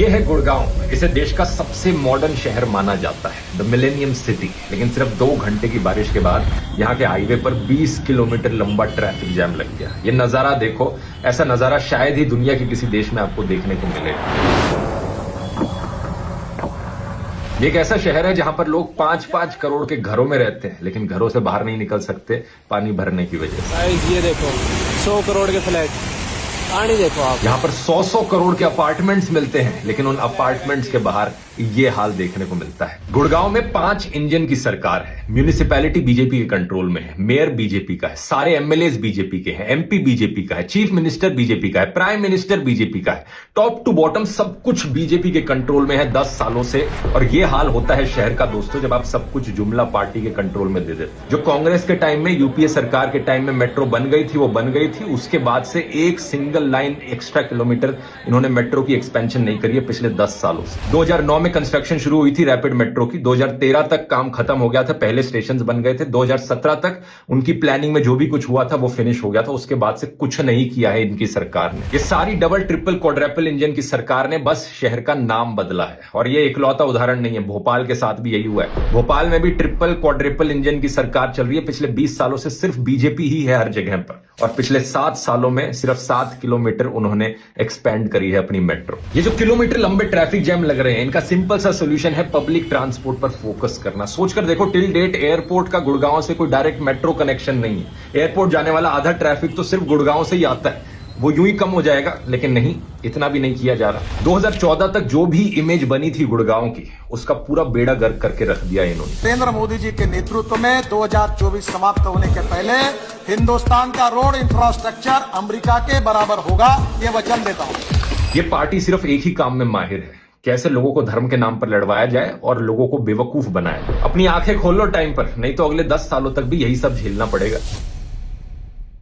ये है गुड़गांव। इसे देश का सबसे मॉडर्न शहर माना जाता है, द मिलेनियम सिटी। लेकिन सिर्फ 2 घंटे की बारिश के बाद यहाँ के हाईवे पर 20 किलोमीटर लंबा ट्रैफिक जैम लग गया। ये नजारा देखो, ऐसा नजारा शायद ही दुनिया के किसी देश में आपको देखने को मिलेगा। ये एक ऐसा शहर है जहां पर लोग 5-5 करोड़ के घरों में रहते हैं, लेकिन घरों से बाहर नहीं निकल सकते पानी भरने की वजह से। ये देखो 100 करोड़ के फ्लैट, पानी देखो आप। यहाँ पर 100 करोड़ के अपार्टमेंट्स मिलते हैं, लेकिन उन अपार्टमेंट्स के बाहर ये हाल देखने को मिलता है। गुड़गांव में 5 इंजन की सरकार है। म्यूनिसिपैलिटी बीजेपी के कंट्रोल में है, मेयर बीजेपी का है, सारे एमएलए बीजेपी के हैं, एमपी बीजेपी का है, चीफ मिनिस्टर बीजेपी का है, प्राइम मिनिस्टर बीजेपी का है। टॉप टू बॉटम सब कुछ बीजेपी के कंट्रोल में है 10 सालों से। और ये हाल होता है शहर का दोस्तों, जब आप सब कुछ जुमला पार्टी के कंट्रोल में दे देते। जो कांग्रेस के टाइम में, यूपीए सरकार के टाइम में मेट्रो बन गई थी, वो बन गई थी। उसके बाद से एक सिंगल लाइन एक्स्ट्रा किलोमीटर इन्होंने मेट्रो की एक्सपेंशन नहीं करी है पिछले 10 सालों से। 2009 में कंस्ट्रक्शन शुरू हुई थी रैपिड मेट्रो की। 2013 तक काम खत्म हो गया था, पहले स्टेशन बन गए थे। 2017 तक उनकी प्लानिंग में जो भी कुछ हुआ था वो फिनिश हो गया था। उसके बाद से कुछ नहीं किया है इनकी सरकार ने। ये सारी डबल ट्रिपल क्वाड्रपल इंजन की सरकार ने बस शहर का नाम बदला है। और ये इकलौता उदाहरण नहीं है, भोपाल के साथ भी यही हुआ है। भोपाल में भी ट्रिपल क्वाड्रपल इंजन की सरकार चल रही है। पिछले 20 सालों से सिर्फ बीजेपी ही है हर जगह पर। और पिछले 7 सालों में सिर्फ 7 किलोमीटर उन्होंने एक्सपेंड करी है अपनी मेट्रो। ये जो किलोमीटर लंबे ट्रैफिक जैम लग रहे हैं, इनका सिंपल सा सोल्यूशन है पब्लिक ट्रांसपोर्ट पर फोकस करना। सोचकर देखो, टिल डेट एयरपोर्ट का गुड़गांव से कोई डायरेक्ट मेट्रो कनेक्शन नहीं है। एयरपोर्ट जाने वाला आधा ट्रैफिक तो सिर्फ गुड़गांव से ही आता है। वो यूं ही कम हो जाएगा, लेकिन नहीं, इतना भी नहीं किया जा रहा। 2014 तक जो भी इमेज बनी थी गुड़गांव की, उसका पूरा बेड़ा गर्क करके रख दिया इन्होंने। नरेंद्र मोदी जी के नेतृत्व में 2024 समाप्त होने के पहले हिंदुस्तान का रोड इंफ्रास्ट्रक्चर अमेरिका के बराबर होगा, ये वचन देता हूं। ये पार्टी सिर्फ एक ही काम में माहिर है, कैसे लोगों को धर्म के नाम पर लड़वाया जाए और लोगों को बेवकूफ बनाया जाए। अपनी आंखें खोल लो टाइम पर, नहीं तो अगले 10 सालों तक भी यही सब झेलना पड़ेगा।